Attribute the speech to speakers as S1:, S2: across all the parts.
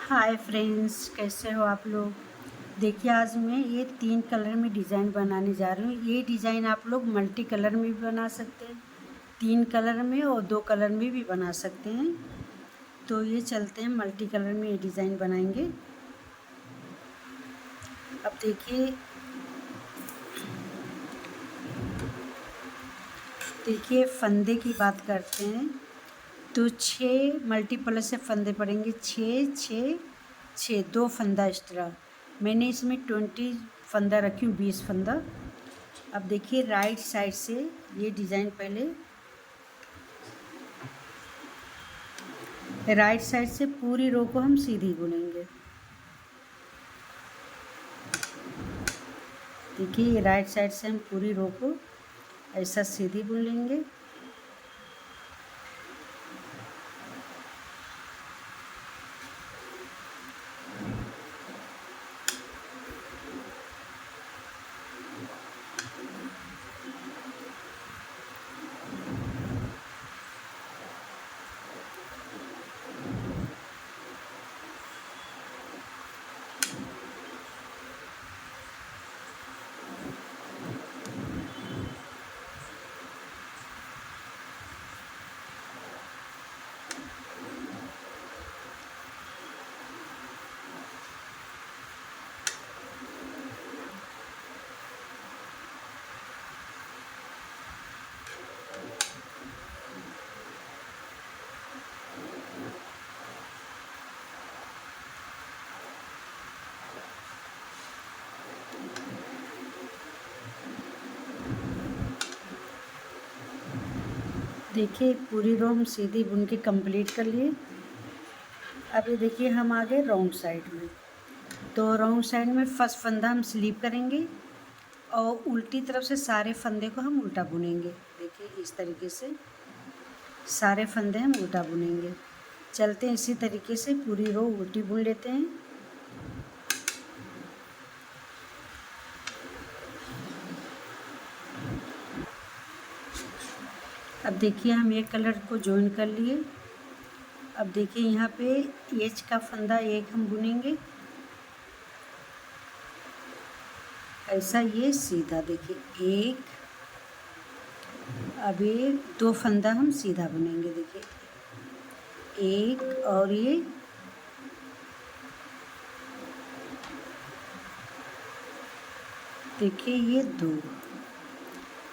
S1: Hi friends, कैसे हो आप लोग। देखिए, आज मैं ये 3 कलर में डिज़ाइन बनाने जा रही हूँ। ये डिज़ाइन आप लोग मल्टी कलर में भी बना सकते हैं, 3 कलर में और 2 कलर में भी बना सकते हैं। तो ये चलते हैं, मल्टी कलर में ये डिज़ाइन बनाएंगे। अब देखिए फंदे की बात करते हैं तो 6 मल्टीपल से फंदे पड़ेंगे। 6 6 6, 2 फंदा एक्स्ट्रा। मैंने इसमें 20 फंदा रखी हूँ, 20 फंदा। अब देखिए राइट साइड से ये डिज़ाइन पहले राइट साइड से पूरी रो को हम सीधी बुनेंगे। देखिए ये राइट साइड से हम पूरी रो को ऐसा सीधी बुन लेंगे। देखिए पूरी रो हम सीधी बुन के कंप्लीट कर लिए। अब ये देखिए हम आ गए रॉन्ग साइड में। तो रॉन्ग साइड में फर्स्ट फंदा हम स्लीप करेंगे और उल्टी तरफ से सारे फंदे को हम उल्टा बुनेंगे। देखिए इस तरीके से सारे फंदे हम उल्टा बुनेंगे। चलते हैं इसी तरीके से पूरी रो उल्टी बुन लेते हैं। अब देखिए हम एक कलर को जॉइन कर लिए। अब देखिए यहाँ पे एच का फंदा एक हम बुनेंगे ऐसा, ये सीधा। देखिए एक, अब ये 2 फंदा हम सीधा बुनेंगे। देखिए एक और ये देखिए ये 2।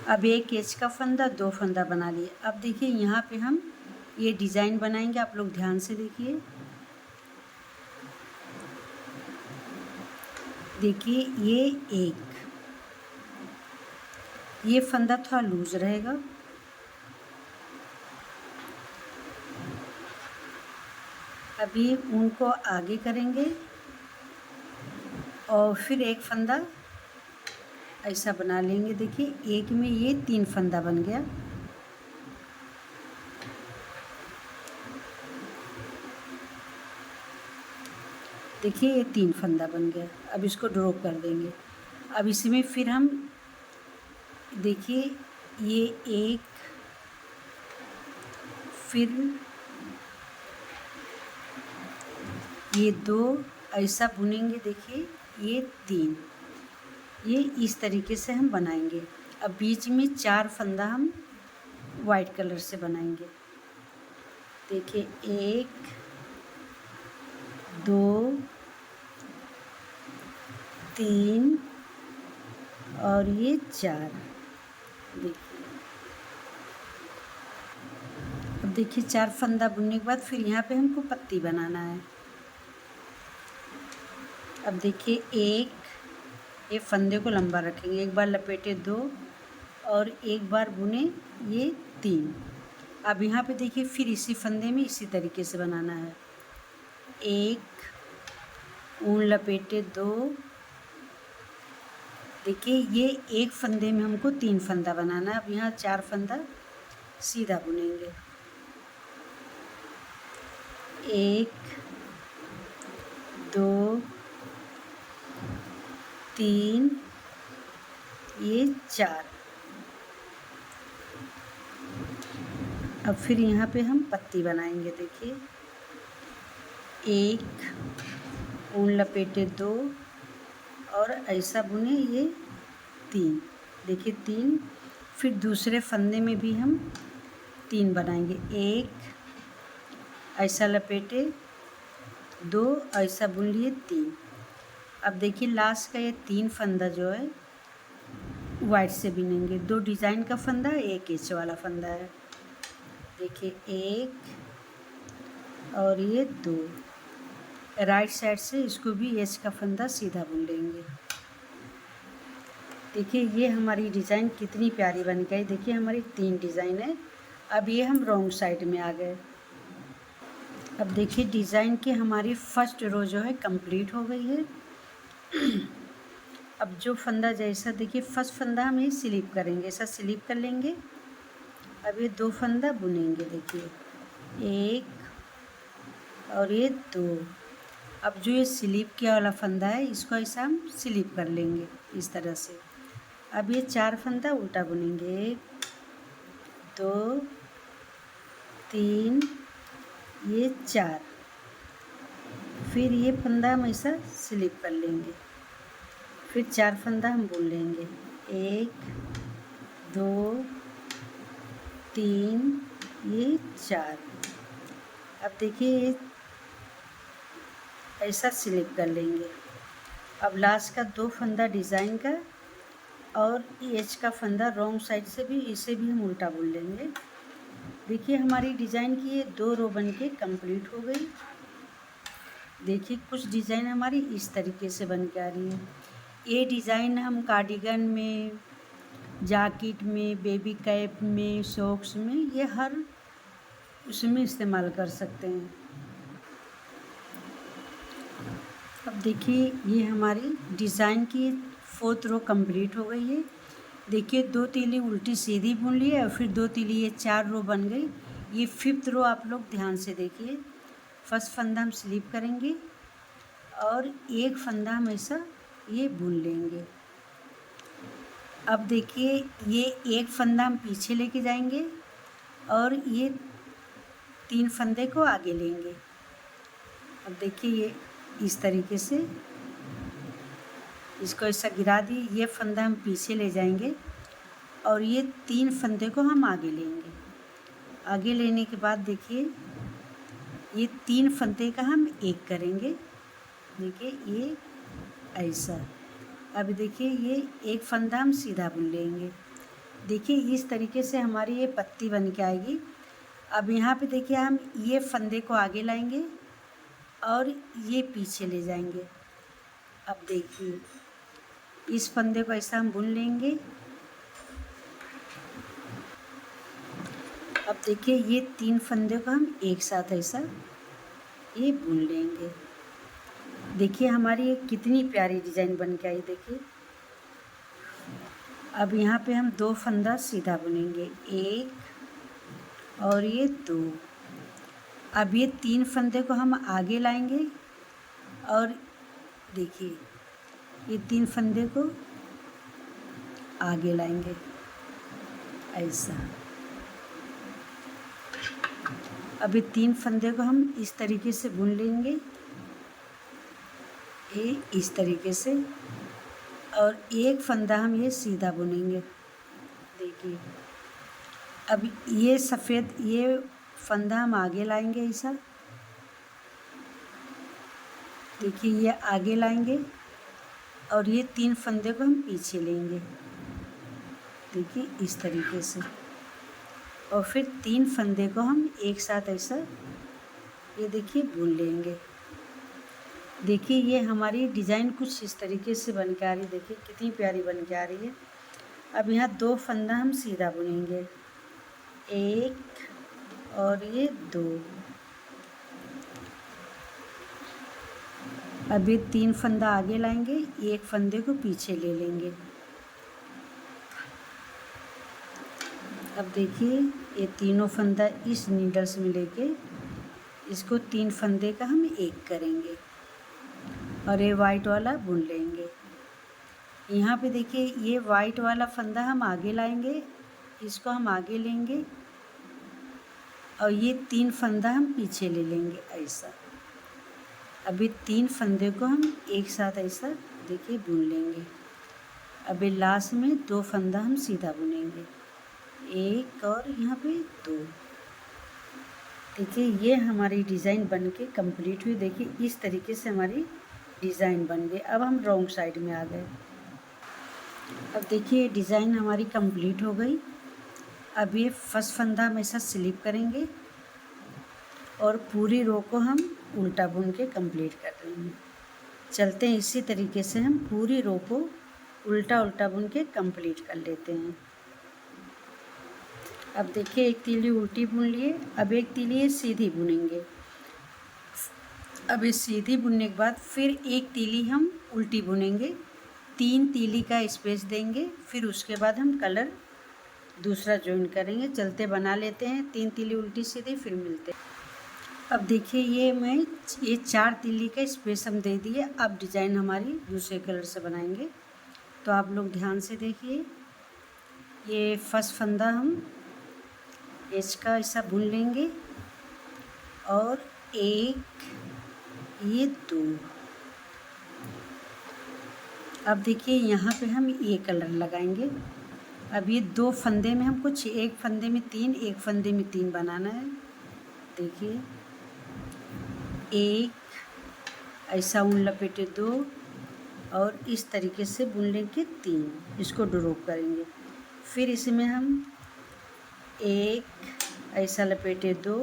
S1: अब एक एच का फंदा, 2 फंदा बना लिए। अब देखिए यहाँ पे हम ये डिज़ाइन बनाएंगे, आप लोग ध्यान से देखिए। देखिए ये फंदा थोड़ा लूज रहेगा। अभी उनको आगे करेंगे और फिर एक फंदा ऐसा बना लेंगे। देखिए एक में ये 3 फंदा बन गया। देखिए ये 3 फंदा बन गया। अब इसको ड्रॉप कर देंगे। अब इसमें फिर हम देखिए ये एक, फिर ये 2 ऐसा बुनेंगे। देखिए ये 3, ये इस तरीके से हम बनाएंगे। अब बीच में 4 फंदा हम वाइट कलर से बनाएंगे। देखिए 1 2 3 और ये 4। देखिए अब देखिए 4 फंदा बुनने के बाद फिर यहाँ पे हमको पत्ती बनाना है। अब देखिए ये फंदे को लंबा रखेंगे, एक बार लपेटे 2 और एक बार बुने ये 3। अब यहाँ पे देखिए फिर इसी फंदे में इसी तरीके से बनाना है। एक ऊन लपेटे 2। देखिए ये एक फंदे में हमको 3 फंदा बनाना है। अब यहाँ 4 फंदा सीधा बुनेंगे। 1 2 3, ये 4। अब फिर यहाँ पे हम पत्ती बनाएंगे। देखिए एक, ऊन लपेटे 2 और ऐसा बुने ये 3, देखिए 3। फिर दूसरे फंदे में भी हम 3 बनाएंगे, 1 ऐसा लपेटे 2 ऐसा बुन लिए 3। अब देखिए लास्ट का ये 3 फंदा जो है वाइट से बिनेंगे। 2 डिज़ाइन का फंदा, 1 एच वाला फंदा है। देखिए 1 और ये 2, राइट साइड से इसको भी एच का फंदा सीधा बुन लेंगे। देखिए ये हमारी डिज़ाइन कितनी प्यारी बन गई। देखिए हमारी 3 डिज़ाइन है। अब ये हम रॉन्ग साइड में आ गए। अब देखिए डिज़ाइन की हमारी फर्स्ट रो जो है कंप्लीट हो गई है। अब जो फंदा जैसा देखिए फर्स्ट फंदा हम ये स्लिप करेंगे, ऐसा स्लिप कर लेंगे। अब ये 2 फंदा बुनेंगे, देखिए 1 और ये 2। अब जो ये स्लिप किया वाला फंदा है इसको ऐसा हम स्लिप कर लेंगे इस तरह से। अब ये 4 फंदा उल्टा बुनेंगे, 1 2 3 ये 4। फिर ये फंदा हम ऐसा स्लिप कर लेंगे, फिर 4 फंदा हम बुन लेंगे, 1 2 3 ये 4। अब देखिए ये ऐसा स्लिप कर लेंगे। अब लास्ट का 2 फंदा डिज़ाइन का और एच का फंदा रॉन्ग साइड से भी, इसे भी हम उल्टा बुन लेंगे। देखिए हमारी डिज़ाइन की ये 2 रो बन के कम्प्लीट हो गई। देखिए कुछ डिज़ाइन हमारी इस तरीके से बन के आ रही है। ये डिज़ाइन हम कार्डिगन में, जैकेट में, बेबी कैप में, सॉक्स में, ये हर उसमें इस्तेमाल कर सकते हैं। अब देखिए ये हमारी डिज़ाइन की 4th रो कंप्लीट हो गई है। देखिए 2 तीली उल्टी सीधी बुन ली है और फिर 2 तीली, ये 4 रो बन गई। ये 5th रो आप लोग ध्यान से देखिए। फर्स्ट फंदा हम स्लिप करेंगे और एक फंदा हम ऐसा ये बुन लेंगे। अब देखिए ये एक फंदा हम पीछे लेके जाएंगे और ये 3 फंदे को आगे लेंगे। अब देखिए ये इस तरीके से इसको ऐसा गिरा दिए, ये फंदा हम पीछे ले जाएंगे और ये 3 फंदे को हम आगे लेंगे। आगे लेने के बाद देखिए ये 3 फंदे का हम एक करेंगे, देखिए ये ऐसा। अब देखिए ये एक फंदा हम सीधा बुन लेंगे। देखिए इस तरीके से हमारी ये पत्ती बन के आएगी। अब यहाँ पे देखिए हम ये फंदे को आगे लाएंगे और ये पीछे ले जाएंगे। अब देखिए इस फंदे को ऐसा हम बुन लेंगे। अब देखिए ये 3 फंदे को हम एक साथ ऐसा ये बुन लेंगे। देखिए हमारी ये कितनी प्यारी डिज़ाइन बन के आई। देखिए अब यहाँ पे हम 2 फंदा सीधा बुनेंगे, 1 और ये 2। अब ये 3 फंदे को हम आगे लाएंगे और देखिए ये 3 फंदे को आगे लाएंगे ऐसा। अब ये 3 फंदे को हम इस तरीके से बुन लेंगे, ये इस तरीके से, और एक फंदा हम ये सीधा बुनेंगे। देखिए अब ये सफ़ेद ये फंदा हम आगे लाएंगे ऐसा, देखिए ये आगे लाएंगे और ये 3 फंदे को हम पीछे लेंगे, देखिए इस तरीके से, और फिर 3 फंदे को हम एक साथ ऐसा ये देखिए बुन लेंगे। देखिए ये हमारी डिज़ाइन कुछ इस तरीके से बन के आ रही है। देखिए कितनी प्यारी बन के आ रही है। अब यहाँ 2 फंदा हम सीधा बुनेंगे, 1 और ये 2। अब ये 3 फंदा आगे लाएंगे, एक फंदे को पीछे ले लेंगे। अब देखिए ये तीनों फंदा इस नीडल्स में लेके इसको 3 फंदे का हम एक करेंगे और ये वाइट वाला बुन लेंगे। यहाँ पे देखिए ये वाइट वाला फंदा हम आगे लाएंगे, इसको हम आगे लेंगे और ये 3 फंदा हम पीछे ले लेंगे ऐसा। अभी 3 फंदे को हम एक साथ ऐसा देखिए बुन लेंगे। अभी लास्ट में 2 फंदा हम सीधा बुनेंगे, 1 और यहाँ पे 2। देखिए ये हमारी डिज़ाइन बन के कम्प्लीट हुई। देखिए इस तरीके से हमारी डिज़ाइन बन गई। अब हम रॉन्ग साइड में आ गए। अब देखिए डिज़ाइन हमारी कंप्लीट हो गई। अब ये फर्स्ट फंदा हम ऐसा स्लिप करेंगे और पूरी रो को हम उल्टा बुन के कंप्लीट कर देंगे। चलते हैं इसी तरीके से हम पूरी रो को उल्टा उल्टा बुन के कंप्लीट कर लेते हैं। अब देखिए एक तीली उल्टी बुन लिए, अब एक तीली सीधी बुनेंगे। अब इस सीधी बुनने के बाद फिर एक तीली हम उल्टी बुनेंगे, 3 तीली का स्पेस देंगे, फिर उसके बाद हम कलर दूसरा ज्वाइन करेंगे। चलते बना लेते हैं 3 तीली उल्टी सीधी, फिर मिलते हैं। अब देखिए ये 4 तीली का स्पेस हम दे दिए। अब डिज़ाइन हमारी दूसरे कलर से बनाएंगे, तो आप लोग ध्यान से देखिए। ये फर्स्ट फंदा हम एच का ऐसा बुन लेंगे और एक ये 2। अब देखिए यहाँ पे हम ये कलर लगाएंगे। अब ये 2 फंदे में हम कुछ, एक फंदे में 3, एक फंदे में 3 बनाना है। देखिए एक ऐसा ऊन लपेटे 2 और इस तरीके से बुन लेंगे 3, इसको ड्रॉप करेंगे। फिर इसमें हम एक ऐसा लपेटे 2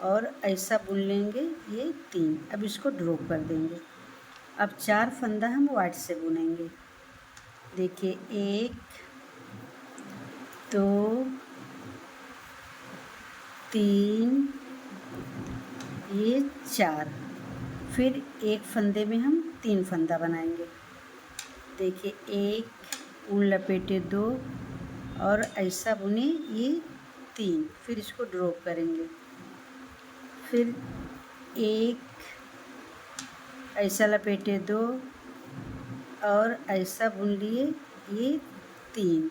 S1: और ऐसा बुन लेंगे ये 3। अब इसको ड्रॉप कर देंगे। अब 4 फंदा हम वाइट से बुनेंगे। देखिए 1 2 3 ये 4। फिर एक फंदे में हम 3 फंदा बनाएंगे। देखिए एक ऊन लपेटे 2 और ऐसा बुने ये 3, फिर इसको ड्रॉप करेंगे। फिर एक ऐसा लपेटे 2 और ऐसा बुन लिए ये 3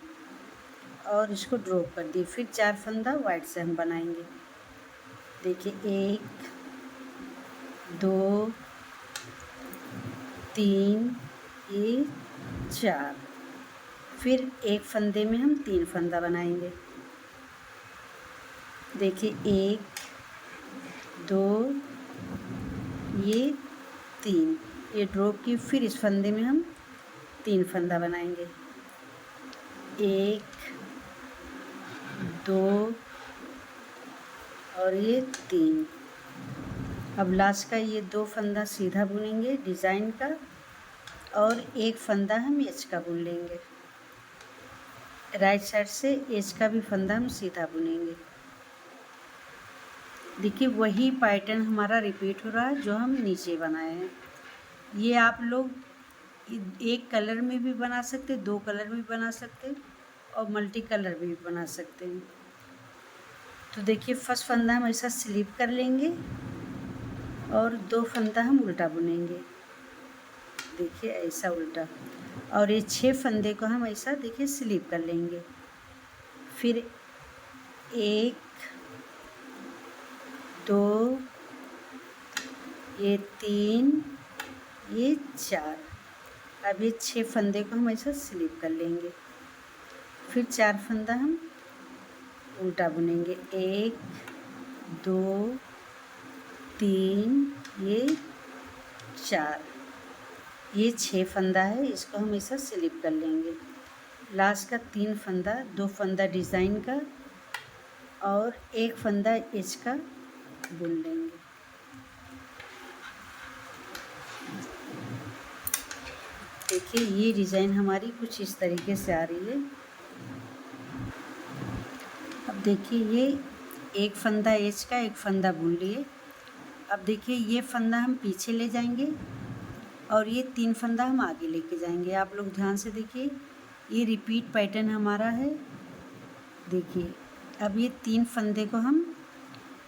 S1: और इसको ड्रॉप कर दिए। फिर 4 फंदा वाइट से हम बनाएंगे। देखिए 1 2 3 ये 4। फिर एक फंदे में हम 3 फंदा बनाएंगे। देखिए 1 2 ये 3, ये ड्रॉप की। फिर इस फंदे में हम 3 फंदा बनाएंगे। 1 2 और ये 3। अब लास्ट का ये 2 फंदा सीधा बुनेंगे डिज़ाइन का और एक फंदा हम एच का बुन लेंगे। राइट साइड से एच का भी फंदा हम सीधा बुनेंगे। देखिए वही पैटर्न हमारा रिपीट हो रहा है जो हम नीचे बनाए हैं। ये आप लोग एक कलर में भी बना सकते, 2 कलर में भी बना सकते और मल्टी कलर में भी बना सकते हैं। तो देखिए फर्स्ट फंदा हम ऐसा स्लिप कर लेंगे और 2 फंदा हम उल्टा बुनेंगे। देखिए ऐसा उल्टा, और ये 6 फंदे को हम ऐसा देखिए स्लिप कर लेंगे। फिर 1 2 ये 3 ये 4। अब ये 6 फंदे को हम ऐसा स्लिप कर लेंगे। फिर 4 फंदा हम उल्टा बुनेंगे। 1 2 3 ये 4। ये 6 फंदा है, इसको हम ऐसा स्लिप कर लेंगे। लास्ट का 3 फंदा, 2 फंदा डिज़ाइन का और एक फंदा एच का बुन लेंगे। देखिए ये डिज़ाइन हमारी कुछ इस तरीके से आ रही है। अब देखिए ये एक फंदा एच का, एक फंदा बुन लिए। अब देखिए ये फंदा हम पीछे ले जाएंगे और ये 3 फंदा हम आगे लेके जाएंगे। आप लोग ध्यान से देखिए, ये रिपीट पैटर्न हमारा है। देखिए अब ये 3 फंदे को हम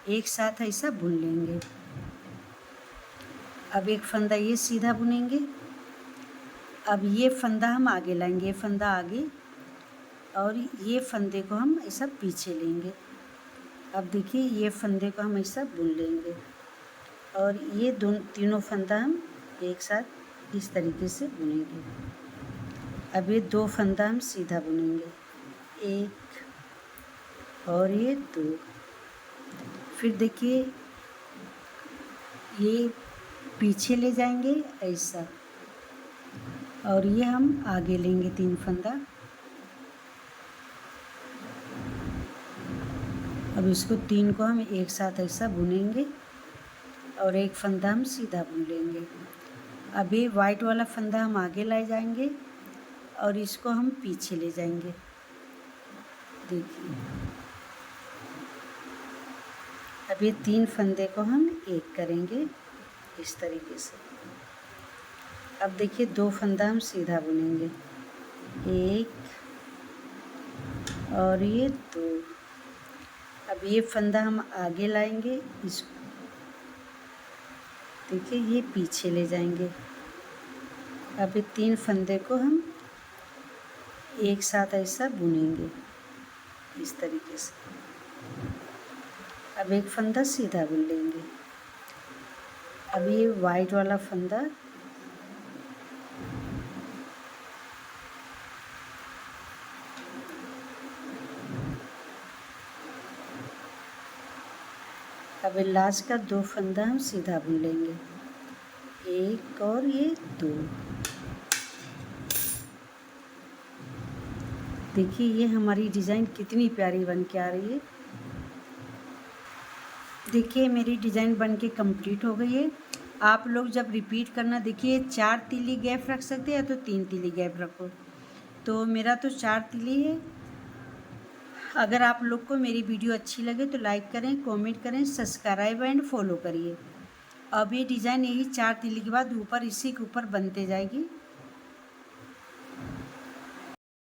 S1: एक साथ ऐसा बुन लेंगे। अब एक फंदा ये सीधा बुनेंगे। अब ये फंदा हम आगे लाएंगे, ये फंदा आगे और ये फंदे को हम ऐसा पीछे लेंगे। अब देखिए ये फंदे को हम ऐसा बुन लेंगे। और ये तीनों फंदा हम एक साथ इस तरीके से बुनेंगे। अब ये 2 फंदा हम सीधा बुनेंगे, 1 और ये 2। फिर देखिए ये पीछे ले जाएंगे ऐसा, और ये हम आगे लेंगे 3 फंदा। अब इसको 3 को हम एक साथ ऐसा बुनेंगे और एक फंदा हम सीधा बुन लेंगे। अब ये वाइट वाला फंदा हम आगे ले जाएंगे और इसको हम पीछे ले जाएंगे। देखिए अब ये 3 फंदे को हम एक करेंगे इस तरीके से। अब देखिए 2 फंदा हम सीधा बुनेंगे, 1 और ये 2। अब ये फंदा हम आगे लाएंगे, इसको देखिए ये पीछे ले जाएंगे। अब ये 3 फंदे को हम एक साथ ऐसा बुनेंगे इस तरीके से। अब एक फंदा सीधा बुन लेंगे। अब ये वाइट वाला फंदा अब लास्ट का 2 फंदा हम सीधा बुन लेंगे, 1 और ये 2। देखिए ये हमारी डिज़ाइन कितनी प्यारी बन के आ रही है। देखिए मेरी डिज़ाइन बन के कंप्लीट हो गई है। आप लोग जब रिपीट करना, देखिए 4 तीली गैप रख सकते हैं या तो 3 तीली गैप रखो। तो मेरा तो 4 तीली है। अगर आप लोग को मेरी वीडियो अच्छी लगे तो लाइक करें, कमेंट करें, सब्सक्राइब एंड फॉलो करिए। अब ये डिज़ाइन यही 4 तीली के बाद ऊपर इसी के ऊपर बनते जाएगी।